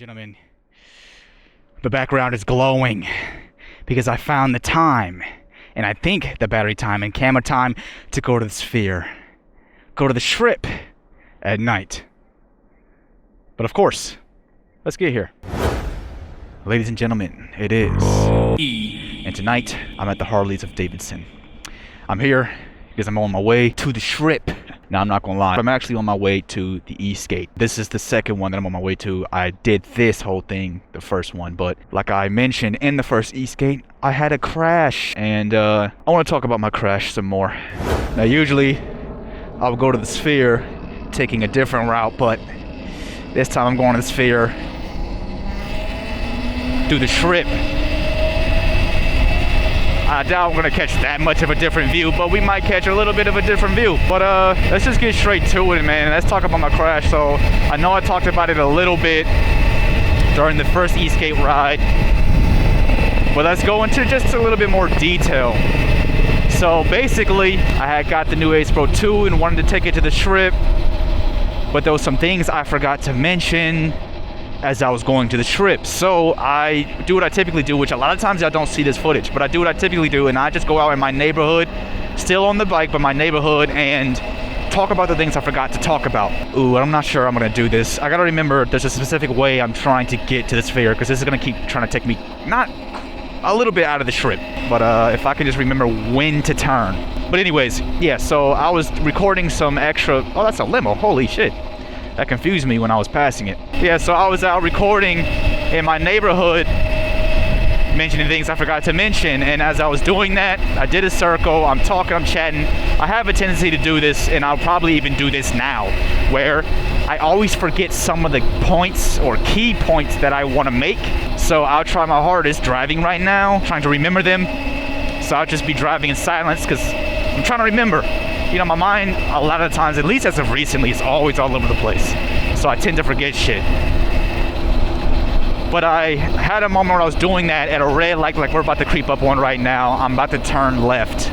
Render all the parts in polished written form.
Gentlemen, the background is glowing because I found the time, and I think the battery time and camera time to go to the sphere, go to the strip at night. But of course, let's get here. Ladies and gentlemen, it is and tonight I'm at the Harleys of Davidson. I'm here because I'm on my way to the strip. Now, I'm not gonna lie, I'm actually on my way to the Eastgate. This is the second one that I'm on my way to. I did this whole thing, the first one, but like I mentioned in the first Eastgate, I had a crash, and I want to talk about my crash some more. Now, usually I would go to the sphere taking a different route, but this time I'm going to the sphere through the strip. I doubt I'm gonna catch that much of a different view, but we might catch a little bit of a different view. But let's just get straight to it, man. Let's talk about my crash. So I know I talked about it a little bit during the first Eastgate ride, but let's go into just a little bit more detail. So basically, I had got the new Ace Pro 2 and wanted to take it to the strip, but there was some things I forgot to mention as I was going to the strip. So I do what I typically do, which a lot of times I don't see this footage, but I do what I typically do, and I just go out in my neighborhood, still on the bike, but my neighborhood, and talk about the things I forgot to talk about. Ooh, I'm not sure I'm gonna do this. I gotta remember there's a specific way I'm trying to get to the sphere, because this is gonna keep trying to take me not a little bit out of the strip, but if I can just remember when to turn. But anyways, yeah, so I was recording some extra, oh, that's a limo, holy shit. That confused me when I was passing it. Yeah, so I was out recording in my neighborhood, mentioning things I forgot to mention, and as I was doing that, I did a circle, I'm talking, I'm chatting. I have a tendency to do this, and I'll probably even do this now, where I always forget some of the points or key points that I want to make. So I'll try my hardest driving right now, trying to remember them. So I'll just be driving in silence, because I'm trying to remember. You know, my mind, a lot of times, at least as of recently, is always all over the place. So I tend to forget shit. But I had a moment where I was doing that at a red light, like we're about to creep up on right now. I'm about to turn left.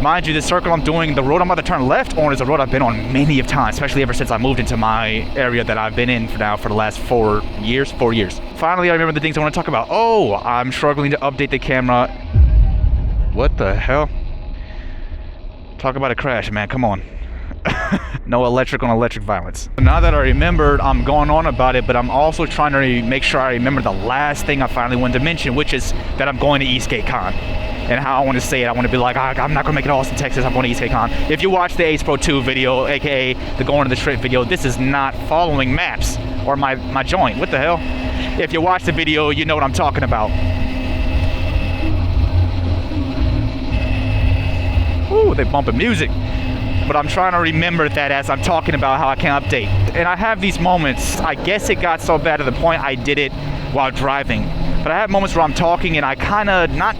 Mind you, the circle I'm doing, the road I'm about to turn left on is a road I've been on many of times, especially ever since I moved into my area that I've been in for the last 4 years. Finally, I remember the things I want to talk about. Oh, I'm struggling to update the camera. What the hell? Talk about a crash, man, come on. No electric on electric violence. Now that I remembered, I'm going on about it, but I'm also trying to make sure I remember the last thing I finally wanted to mention, which is that I'm going to Eastgate Con. And how I want to say it, I want to be like, I'm not going to make it Austin, Texas, I'm going to Eastgate Con. If you watch the Ace Pro 2 video, aka the going to the strip video, this is not following maps or my joint. What the hell? If you watch the video, you know what I'm talking about. Ooh, they bumping music. But I'm trying to remember that as I'm talking about how I can update. And I have these moments. I guess it got so bad to the point I did it while driving. But I have moments where I'm talking and I kind of not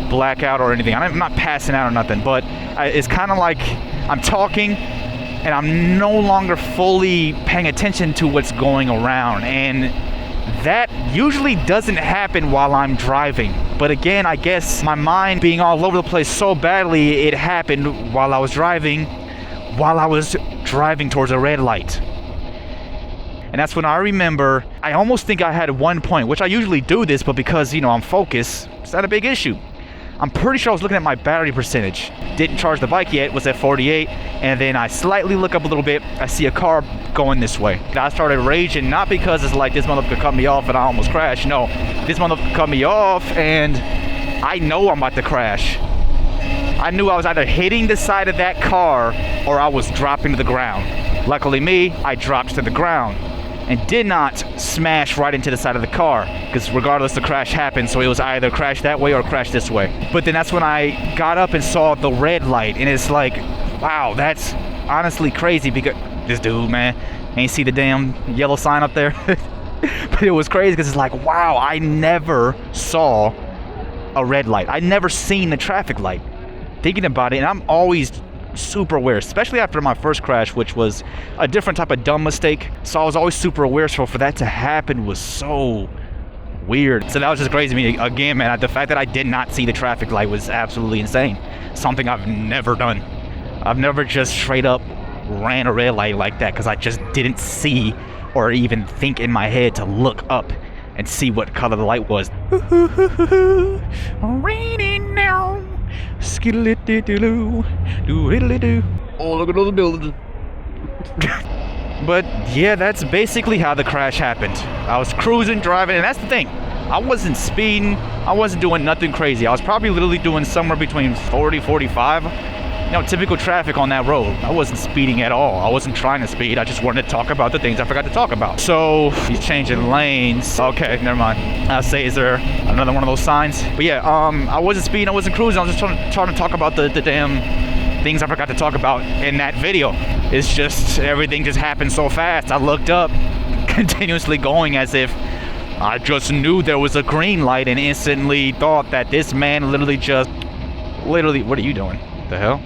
black out or anything. I'm not passing out or nothing. But it's kind of like I'm talking and I'm no longer fully paying attention to what's going around. And that usually doesn't happen while I'm driving. But again, I guess my mind being all over the place so badly, it happened while I was driving towards a red light. And that's when I remember, I almost think I had one point, which I usually do this, but because, you know, I'm focused, it's not a big issue. I'm pretty sure I was looking at my battery percentage. Didn't charge the bike yet, was at 48, and then I slightly look up a little bit, I see a car going this way. And I started raging, not because it's like this motherfucker cut me off and I almost crashed. No, this motherfucker cut me off and I know I'm about to crash. I knew I was either hitting the side of that car or I was dropping to the ground. Luckily me, I dropped to the ground and did not smash right into the side of the car, because regardless the crash happened, so it was either crash that way or crash this way. But then that's when I got up and saw the red light, and it's like, wow, that's honestly crazy, because this dude, man, ain't see the damn yellow sign up there. But it was crazy because it's like, wow, I never saw a red light. I never seen the traffic light. Thinking about it, and I'm always super aware, especially after my first crash, which was a different type of dumb mistake. So I was always super aware, so for that to happen was so weird. So that was just crazy to me. Again, man, the fact that I did not see the traffic light was absolutely insane. Something I've never done. I've never just straight up ran a red light like that because I just didn't see or even think in my head to look up and see what color the light was. Raining now. Oh, look at those buildings. But yeah, that's basically how the crash happened. I was cruising, driving, and that's the thing. I wasn't speeding. I wasn't doing nothing crazy. I was probably literally doing somewhere between 40, 45. You know, typical traffic on that road. I wasn't speeding at all. I wasn't trying to speed. I just wanted to talk about the things I forgot to talk about. So he's changing lanes. Okay, never mind. I'll say, is there another one of those signs? But yeah, I wasn't speeding. I wasn't cruising. I was just trying to talk about the damn things I forgot to talk about in that video. It's just everything just happened so fast. I looked up, continuously going as if I just knew there was a green light and instantly thought that this man literally, what are you doing? The hell?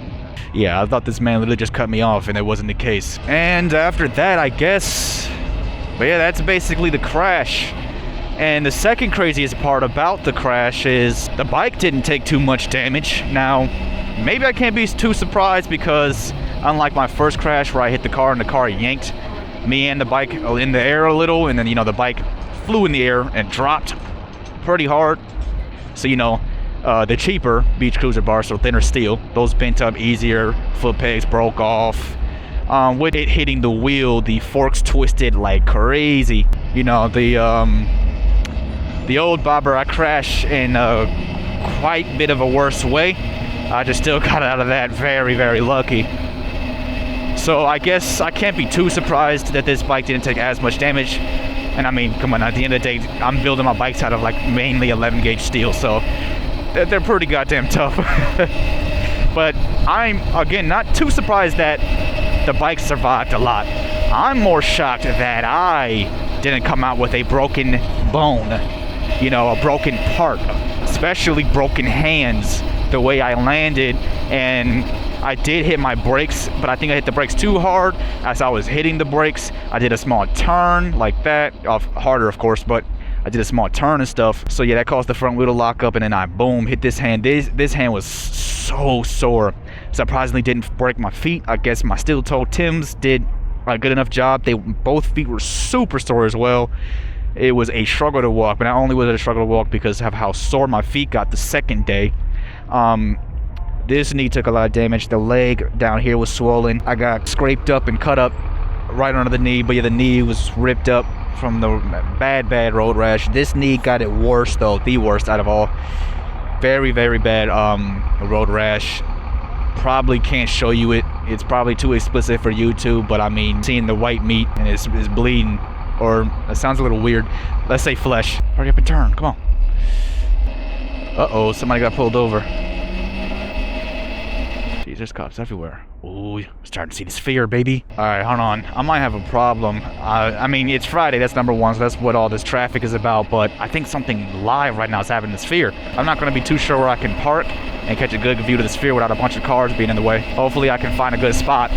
Yeah, I thought this man literally just cut me off, and it wasn't the case. And after that, I guess, but yeah, that's basically the crash. And the second craziest part about the crash is the bike didn't take too much damage. Now, maybe I can't be too surprised because unlike my first crash where I hit the car and the car yanked me and the bike in the air a little, and then, you know, the bike flew in the air and dropped pretty hard. So, you know, the cheaper beach cruiser bars, so thinner steel, those bent up easier, foot pegs broke off. With it hitting the wheel, the forks twisted like crazy. You know, the old bobber, I crashed in quite a bit of a worse way. I just still got out of that very, very lucky. So I guess I can't be too surprised that this bike didn't take as much damage. And I mean, come on, at the end of the day, I'm building my bikes out of like mainly 11 gauge steel, so they're pretty goddamn tough. But I'm, again, not too surprised that the bike survived a lot. I'm more shocked that I didn't come out with a broken bone, you know, a broken part, especially broken hands, the way I landed. And I did hit my brakes, but I think I hit the brakes too hard. As I was hitting the brakes, I did a small turn like that, harder of course, but I did a small turn and stuff. So yeah, that caused the front wheel to lock up, and then I boom hit this hand. This hand was so sore. Surprisingly didn't break my feet. I guess my steel toe Timbs did a good enough job. Both feet were super sore as well. It was a struggle to walk, but not only was it a struggle to walk because of how sore my feet got the second day. This knee took a lot of damage. The leg down here was swollen. I got scraped up and cut up right under the knee, but yeah, the knee was ripped up from the bad road rash. This knee got it worse though, the worst out of all. Very, very bad road rash. Probably can't show you it. It's probably too explicit for YouTube, but I mean, seeing the white meat and it's bleeding, or it sounds a little weird. Let's say flesh. Hurry up and turn, come on. Uh-oh, somebody got pulled over. Jeez, there's cops everywhere. Ooh, starting to see this fear, baby. All right, hold on. I might have a problem. I mean, it's Friday, that's number one, so that's what all this traffic is about, but I think something live right now is having this fear. I'm not gonna be too sure where I can park and catch a good view to the sphere without a bunch of cars being in the way. Hopefully I can find a good spot.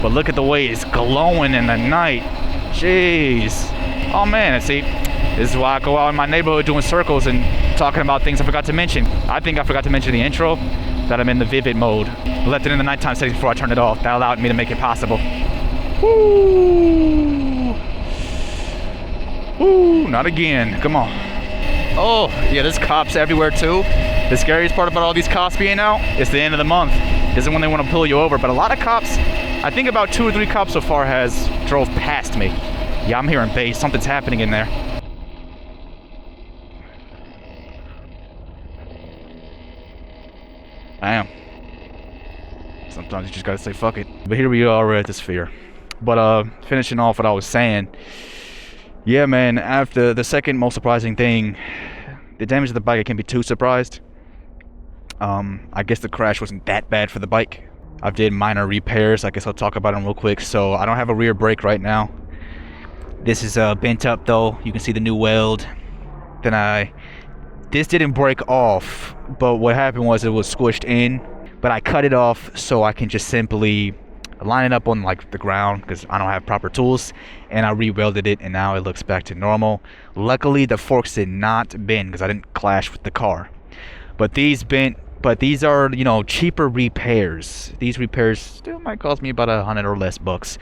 But look at the way it's glowing in the night. Jeez. Oh man, see, this is why I go out in my neighborhood doing circles and talking about things I forgot to mention. I think I forgot to mention the intro, that I'm in the vivid mode. I left it in the nighttime settings before I turned it off. That allowed me to make it possible. Woo! Woo, not again, come on. Oh, yeah, there's cops everywhere too. The scariest part about all these cops being out, it's the end of the month. This is when they want to pull you over, but a lot of cops, I think about 2 or 3 cops so far has drove past me. Yeah, I'm hearing bass, something's happening in there. I am. Sometimes you just gotta say fuck it. But here we are, we're at the sphere. But finishing off what I was saying. Yeah, man, after the second most surprising thing, the damage to the bike, I can't be too surprised. I guess the crash wasn't that bad for the bike. I did minor repairs. I guess I'll talk about them real quick. So I don't have a rear brake right now. This is bent up though. You can see the new weld. This didn't break off, but what happened was it was squished in, but I cut it off so I can just simply line it up on like the ground because I don't have proper tools, and I re-welded it and now it looks back to normal. Luckily the forks did not bend because I didn't clash with the car, but these bent. But these are, you know, cheaper repairs. These repairs still might cost me about $100 or less bucks,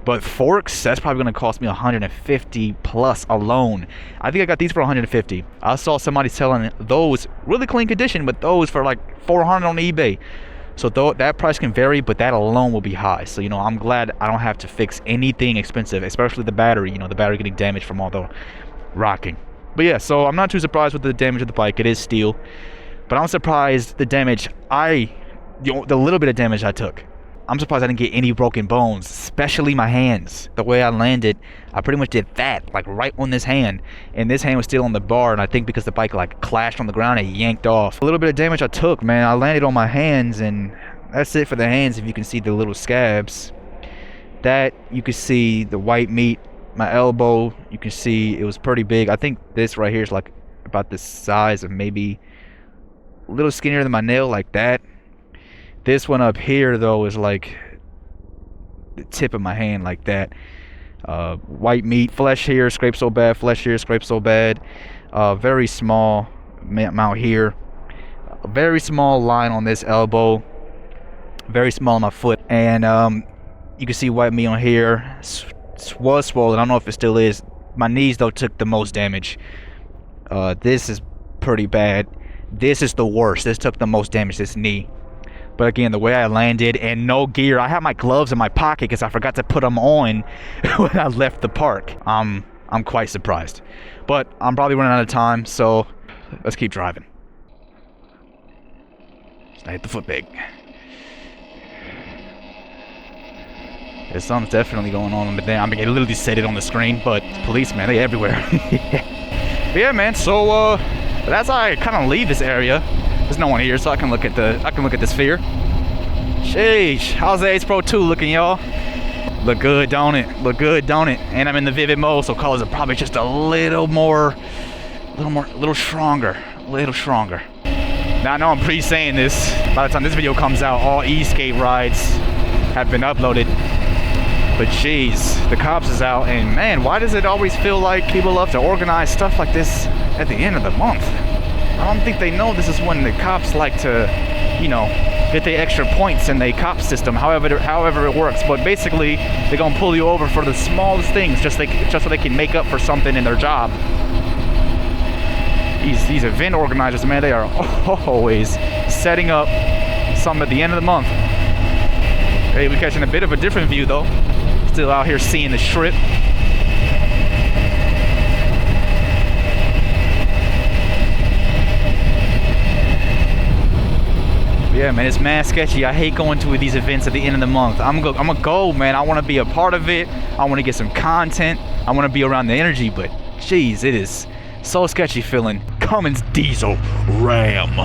But forks, that's probably going to cost me 150 plus alone. I think I got these for 150. I saw somebody selling those really clean condition, but those for like 400 on eBay. So that price can vary, but that alone will be high. So, you know, I'm glad I don't have to fix anything expensive, especially the battery. You know, the battery getting damaged from all the rocking. But yeah, so I'm not too surprised with the damage of the bike. It is steel. But I'm surprised the damage the little bit of damage I took. I'm surprised I didn't get any broken bones, especially my hands. The way I landed, I pretty much did that, like right on this hand. And this hand was still on the bar, and I think because the bike like clashed on the ground, it yanked off. A little bit of damage I took, man. I landed on my hands, and that's it for the hands. If you can see the little scabs. That, you can see the white meat. My elbow, you can see it was pretty big. I think this right here is like about the size of maybe a little skinnier than my nail, like that. This one up here though is like the tip of my hand, like that. White meat, flesh here, scraped so bad, flesh here, scraped so bad. Very small amount here. A very small line on this elbow. Very small on my foot. And you can see white meat on here. Was swollen. I don't know if it still is. My knees though took the most damage. This is pretty bad. This is the worst. This took the most damage, this knee. But again, the way I landed and no gear. I have my gloves in my pocket because I forgot to put them on when I left the park. I'm quite surprised. But I'm probably running out of time, so let's keep driving. Just hit the foot peg. There's something's definitely going on, but then I mean, it literally said it on the screen. But police, man, they everywhere. But yeah, man. So that's how I kind of leave this area. There's no one here, so I can look at the sphere. Sheesh, how's the Ace Pro 2 looking, y'all? Look good, don't it? Look good, don't it? And I'm in the vivid mode, so colors are probably just a little stronger. Now I know I'm pre-saying this. By the time this video comes out, all e-skate rides have been uploaded. But jeez, the cops is out, and man, why does it always feel like people love to organize stuff like this at the end of the month? I don't think they know this is when the cops like to, you know, get their extra points in the cop system, however it works. But basically, they're gonna pull you over for the smallest things, just so they can make up for something in their job. These event organizers, man, they are always setting up something at the end of the month. Hey, we're catching a bit of a different view though. Still out here seeing the strip. Yeah, man, it's mad sketchy. I hate going to these events at the end of the month. I'm gonna go, man. I want to be a part of it. I want to get some content. I want to be around the energy, but jeez, it is so sketchy feeling. Cummins diesel Ram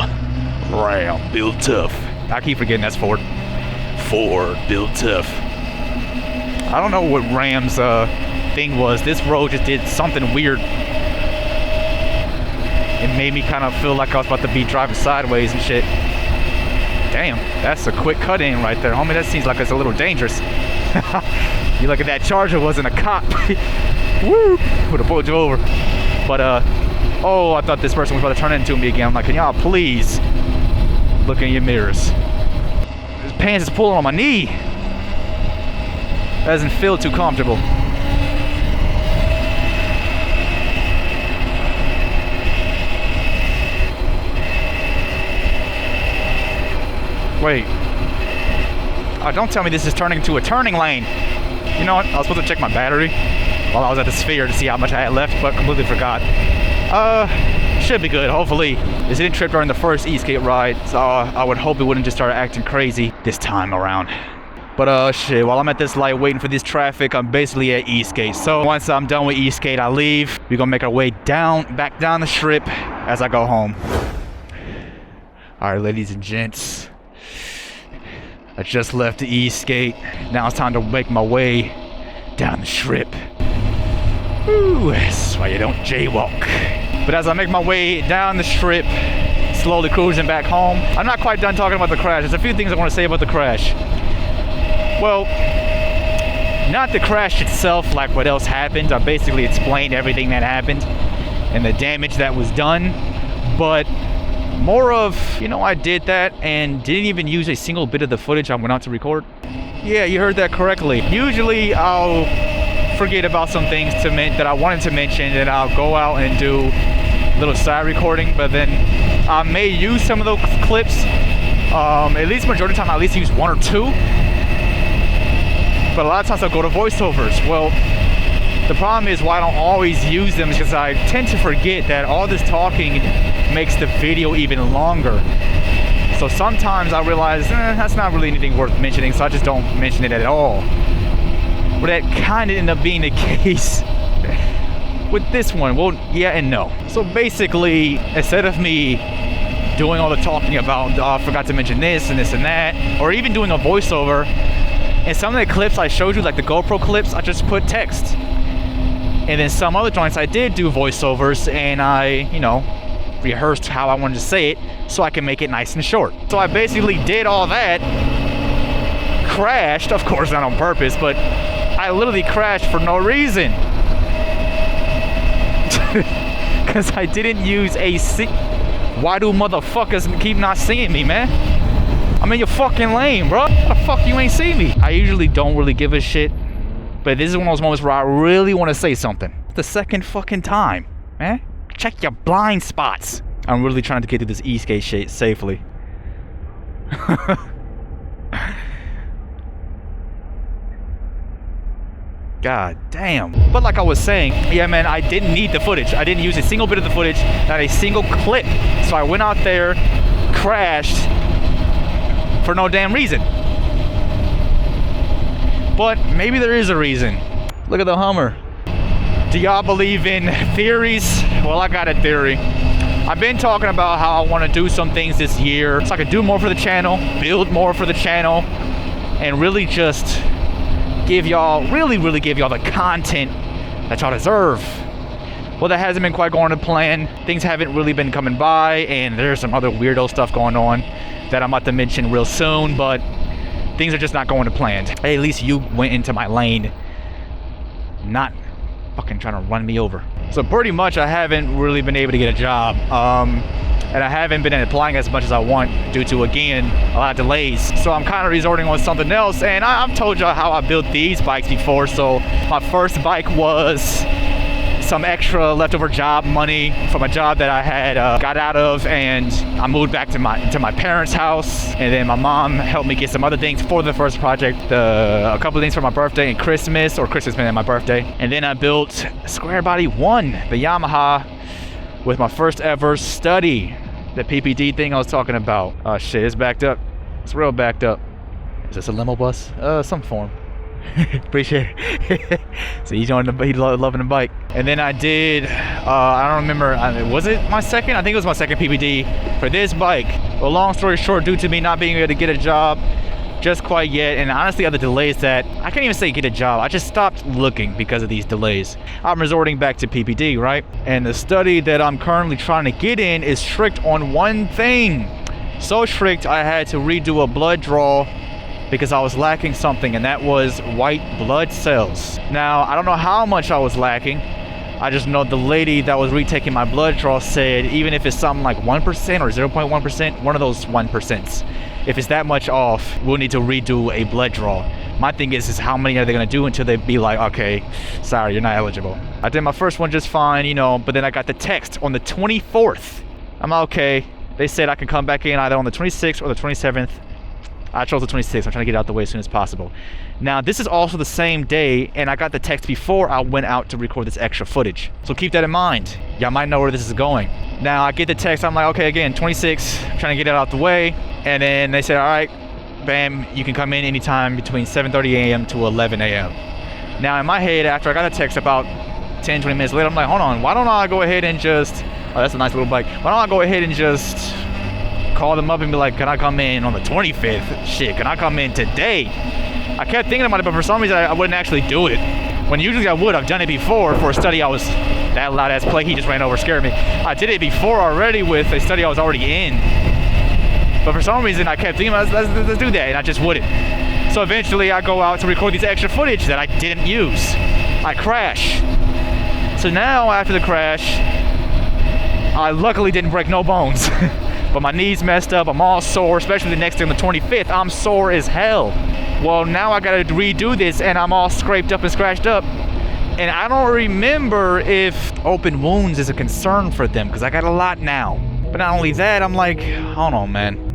built tough. I keep forgetting that's Ford built tough. I don't know what Ram's thing was. This road just did something weird. It made me kind of feel like I was about to be driving sideways and shit. Damn, that's a quick cut in right there, homie. That seems like it's a little dangerous. You look at that Charger, wasn't a cop. Woo! Would have pulled you over. But oh, I thought this person was about to turn into me again. I'm like, can y'all please look in your mirrors? His pants is pulling on my knee. That doesn't feel too comfortable. Wait. Oh, don't tell me this is turning into a turning lane. You know what? I was supposed to check my battery while I was at the sphere to see how much I had left, but completely forgot. Should be good, hopefully. This didn't trip during the first e-skate ride, so I would hope it wouldn't just start acting crazy this time around. But shit, while I'm at this light waiting for this traffic, I'm basically at e-skate. So once I'm done with e-skate, I leave. We're gonna make our way back down the strip as I go home. All right, ladies and gents. I just left the e-skate. Now it's time to make my way down the strip. Ooh, that's why you don't jaywalk. But as I make my way down the strip, slowly cruising back home, I'm not quite done talking about the crash. There's a few things I want to say about the crash. Well, not the crash itself, like what else happened. I basically explained everything that happened and the damage that was done. But more of, you know, I did that and didn't even use a single bit of the footage I went out to record. Yeah, you heard that correctly. Usually I'll forget about some things that I wanted to mention, and I'll go out and do a little side recording, but then I may use some of those clips. At least majority of the time I at least use one or two. But a lot of times I'll go to voiceovers. Well, the problem is why I don't always use them is because I tend to forget that all this talking makes the video even longer. So sometimes I realize that's not really anything worth mentioning, so I just don't mention it at all. But that kind of ended up being the case with this one. Well, yeah and no. So basically, instead of me doing all the talking about, I forgot to mention this and this and that, or even doing a voiceover, in some of the clips I showed you, like the GoPro clips, I just put text. And then some other joints I did do voiceovers, and I, rehearsed how I wanted to say it so I can make it nice and short. So I basically did all that, crashed, of course not on purpose, but I literally crashed for no reason. Because I didn't use why do motherfuckers keep not seeing me, man? I mean, you're fucking lame, bro. How the fuck you ain't see me? I usually don't really give a shit, but this is one of those moments where I really want to say something. The second fucking time, man. Check your blind spots. I'm really trying to get through this e-skate shit safely. God damn. But like I was saying, yeah, man, I didn't need the footage. I didn't use a single bit of the footage, not a single clip. So I went out there, crashed for no damn reason. But maybe there is a reason. Look at the Hummer. Do y'all believe in theories? Well, I got a theory. I've been talking about how I want to do some things this year so I can do more for the channel, build more for the channel, and really just give y'all, really give y'all the content that y'all deserve. Well, that hasn't been quite going to plan. Things haven't really been coming by, and there's some other weirdo stuff going on that I'm about to mention real soon, but things are just not going to plan. Hey, at least you went into my lane, not fucking trying to run me over. So pretty much I haven't really been able to get a job, and I haven't been applying as much as I want due to, again, a lot of delays. So I'm kind of resorting on something else, and I've told y'all how I built these bikes before. So my first bike was some extra leftover job money from a job that I had got out of, and I moved back to my parents' house, and then my mom helped me get some other things for the first project, a couple of things for my birthday and Christmas, or Christmas and my birthday. And then I built Square Body 1, the Yamaha, with my first ever study, the PPD thing I was talking about. Oh shit, it's backed up. It's real backed up. Is this a limo bus? Some form. Appreciate it. So he's loving the bike. And then I did, I don't remember, was it my second? I think it was my second PPD for this bike. Well, long story short, due to me not being able to get a job just quite yet, and honestly other delays that, I can't even say get a job, I just stopped looking because of these delays. I'm resorting back to PPD, right? And the study that I'm currently trying to get in is strict on one thing. So strict, I had to redo a blood draw because I was lacking something, and that was white blood cells. Now, I don't know how much I was lacking. I just know the lady that was retaking my blood draw said even if it's something like 1% or 0.1%, one of those 1%, if it's that much off, we'll need to redo a blood draw. My thing is how many are they gonna do until they be like, okay, sorry, you're not eligible. I did my first one just fine, but then I got the text on the 24th. I'm like, okay. They said I can come back in either on the 26th or the 27th. I chose the 26th. I'm trying to get it out the way as soon as possible. Now, this is also the same day, and I got the text before I went out to record this extra footage. So keep that in mind. Y'all might know where this is going. Now, I get the text. I'm like, okay, again, 26, trying to get it out the way. And then they said, all right, bam, you can come in anytime between 7:30 a.m. to 11 a.m. Now, in my head, after I got the text about 10, 20 minutes later, I'm like, hold on, why don't I go ahead and just, oh, that's a nice little bike. Why don't I go ahead and just call them up and be like, can I come in on the 25th? Shit, can I come in today? I kept thinking about it, but for some reason I wouldn't actually do it. When usually I would. I've done it before for a study I was, that loud ass play, he just ran over, scared me. I did it before already with a study I was already in. But for some reason I kept thinking, let's do that, and I just wouldn't. So eventually I go out to record these extra footage that I didn't use. I crash. So now after the crash, I luckily didn't break no bones. But my knees messed up, I'm all sore, especially the next day on the 25th, I'm sore as hell. Well, now I gotta redo this and I'm all scraped up and scratched up. And I don't remember if open wounds is a concern for them, because I got a lot now. But not only that, I'm like, hold on, man.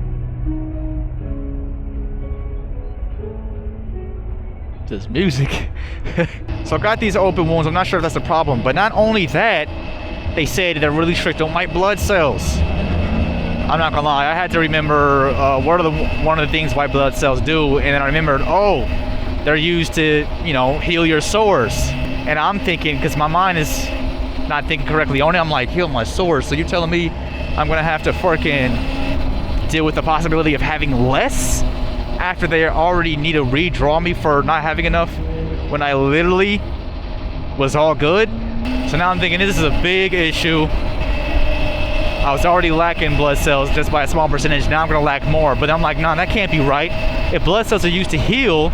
This music. So I got these open wounds. I'm not sure if that's a problem. But not only that, they said they're really strict on white blood cells. I'm not gonna lie, I had to remember one of the things white blood cells do, and then I remembered, oh, they're used to, you know, heal your sores. And I'm thinking, because my mind is not thinking correctly on it, I'm like, heal my sores. So you're telling me I'm gonna have to freaking deal with the possibility of having less after they already need to redraw me for not having enough when I literally was all good? So now I'm thinking this is a big issue. I was already lacking blood cells just by a small percentage. Now I'm gonna lack more. But I'm like, no, that can't be right. If blood cells are used to heal,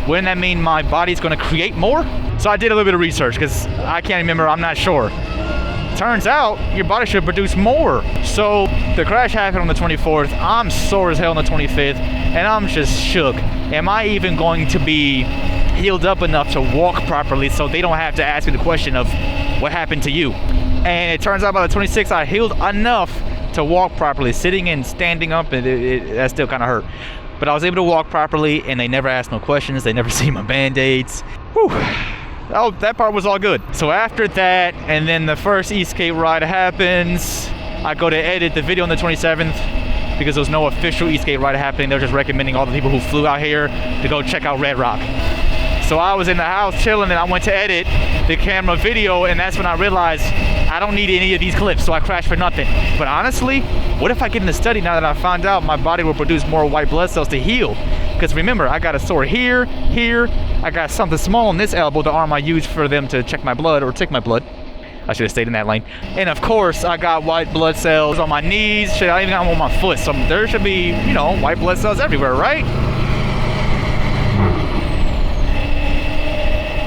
wouldn't that mean my body's gonna create more? So I did a little bit of research because I can't remember, I'm not sure. Turns out your body should produce more. So the crash happened on the 24th. I'm sore as hell on the 25th, and I'm just shook. Am I even going to be healed up enough to walk properly so they don't have to ask me the question of what happened to you? And it turns out by the 26th, I healed enough to walk properly. Sitting and standing up, that still kind of hurt. But I was able to walk properly, and they never asked no questions. They never see my Band-Aids. Whew. Oh, that part was all good. So after that, and then the first Eastgate ride happens, I go to edit the video on the 27th because there was no official Eastgate ride happening. They're just recommending all the people who flew out here to go check out Red Rock. So I was in the house chilling, and I went to edit the camera video, and that's when I realized I don't need any of these clips, so I crashed for nothing. But honestly, what if I get in the study now that I found out my body will produce more white blood cells to heal? Because remember, I got a sore here, I got something small on this elbow, the arm I used for them to check my blood or take my blood. I should have stayed in that lane. And of course, I got white blood cells on my knees. Shit, I even got them on my foot. So there should be, you know, white blood cells everywhere, right?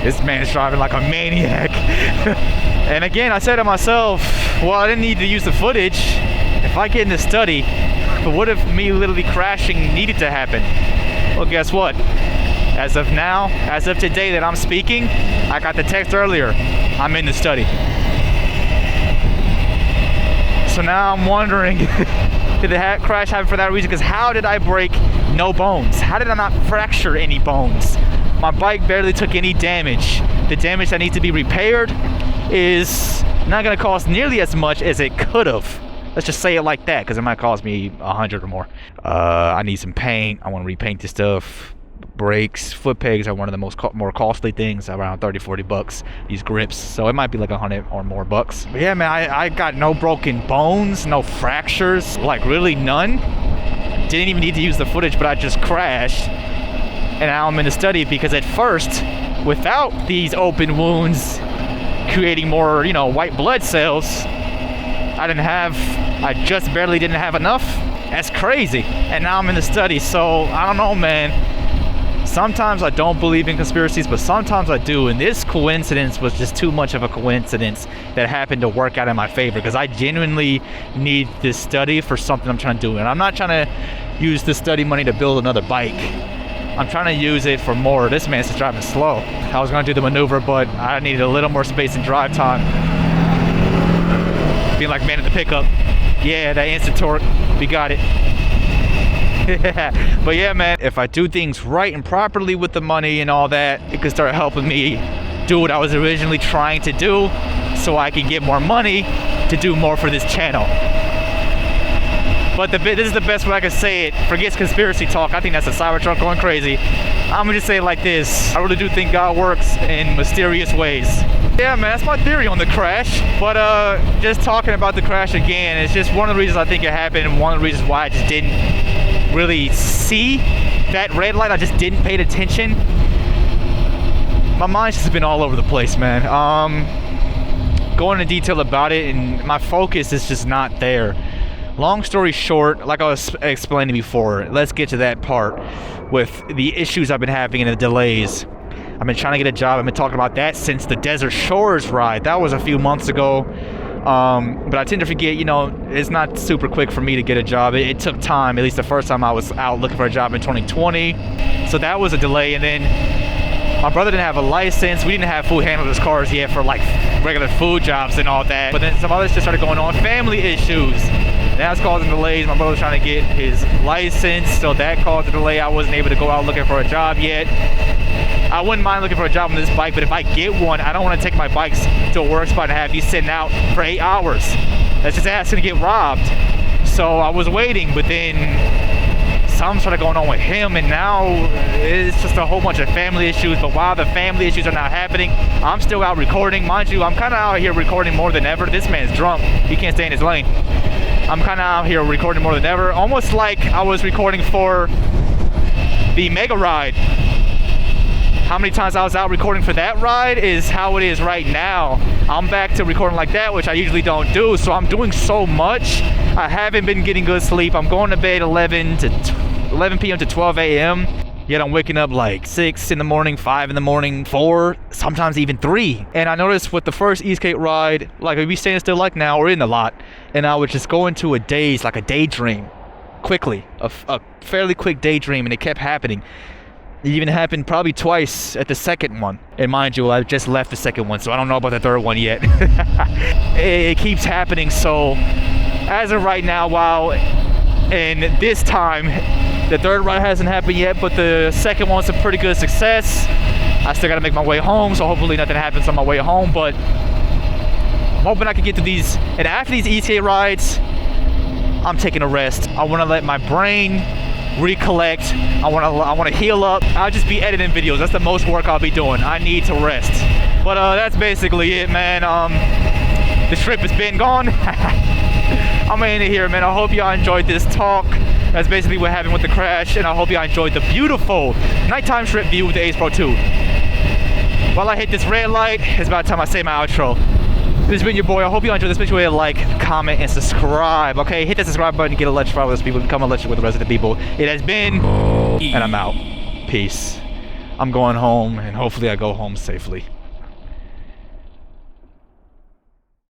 This man's driving like a maniac. And again, I said to myself, well, I didn't need to use the footage if I get in the study, but what if me literally crashing needed to happen? Well, guess what? As of now, as of today that I'm speaking, I got the text earlier, I'm in the study. So now I'm wondering, did the crash happen for that reason? Because how did I break no bones? How did I not fracture any bones? My bike barely took any damage. The damage that needs to be repaired is not gonna cost nearly as much as it could have. Let's just say it like that, because it might cost me 100 or more. I need some paint. I want to repaint this stuff. Brakes, foot pegs are one of the more costly things, around 30-40 bucks. These grips, so it might be like 100 or more bucks. But yeah, man, I got no broken bones, no fractures, like really none. Didn't even need to use the footage, but I just crashed. And now I'm in the study because at first, without these open wounds creating more, you know, white blood cells, I just barely didn't have enough. That's crazy. And now I'm in the study, so I don't know, man. Sometimes I don't believe in conspiracies, but sometimes I do. And this coincidence was just too much of a coincidence that happened to work out in my favor, because I genuinely need this study for something I'm trying to do. And I'm not trying to use the study money to build another bike. I'm trying to use it for more. This man's just driving slow. I was going to do the maneuver, but I needed a little more space and drive time. Being like man in the pickup. Yeah, that instant torque. We got it. Yeah. But yeah, man, if I do things right and properly with the money and all that, it could start helping me do what I was originally trying to do, so I can get more money to do more for this channel. But this is the best way I can say it. Forget conspiracy talk. I think that's a Cybertruck going crazy. I'm gonna just say it like this. I really do think God works in mysterious ways. Yeah, man, that's my theory on the crash. But just talking about the crash again, it's just one of the reasons I think it happened, and one of the reasons why I just didn't really see that red light. I just didn't pay attention. My mind's just been all over the place, man. Going into detail about it, and my focus is just not there. Long story short, like I was explaining before, let's get to that part with the issues I've been having and the delays. I've been trying to get a job. I've been talking about that since the Desert Shores ride. That was a few months ago. But I tend to forget, you know, it's not super quick for me to get a job. It took time, at least the first time I was out looking for a job in 2020. So that was a delay. And then my brother didn't have a license. We didn't have full handlers cars yet for like regular food jobs and all that. But then some other shit started going on, family issues. That's causing delays. My brother was trying to get his license, so that caused a delay. I wasn't able to go out looking for a job yet. I wouldn't mind looking for a job on this bike, but if I get one, I don't want to take my bikes to a work spot and have you sitting out for 8 hours. That's just asking to get robbed. So I was waiting, but then something started going on with him, and now it's just a whole bunch of family issues. But while the family issues are not happening, I'm still out recording. Mind you, I'm kind of out here recording more than ever. This man's drunk. He can't stay in his lane. I'm kind of out here recording more than ever. Almost like I was recording for the Mega Ride. How many times I was out recording for that ride is how it is right now. I'm back to recording like that, which I usually don't do. So I'm doing so much. I haven't been getting good sleep. I'm going to bed 11 p.m. to 12 a.m. Yet I'm waking up like 6 in the morning, 5 in the morning, 4, sometimes even 3. And I noticed with the first Eastgate ride, like I'd be standing still like now or in the lot, and I would just go into a daze, like a daydream, quickly, a fairly quick daydream, and it kept happening. It even happened probably twice at the second one. And mind you, I just left the second one, so I don't know about the third one yet. It keeps happening, so as of right now, and this time, the third ride hasn't happened yet, but the second one's a pretty good success. I still gotta make my way home, so hopefully nothing happens on my way home, but I'm hoping I can get to these. And after these Eastgate rides, I'm taking a rest. I wanna let my brain recollect. I wanna heal up. I'll just be editing videos. That's the most work I'll be doing. I need to rest. But that's basically it, man. The trip has been gone. I'm gonna end it here, man. I hope y'all enjoyed this talk. That's basically what happened with the crash, and I hope y'all enjoyed the beautiful nighttime strip view with the Ace Pro 2. While I hit this red light, it's about time I say my outro. This has been your boy. I hope you enjoyed this. Make sure you like, comment, and subscribe. Okay, hit that subscribe button, get electrified with those people, become electric with the rest of the people. It has been, and I'm out. Peace. I'm going home, and hopefully I go home safely.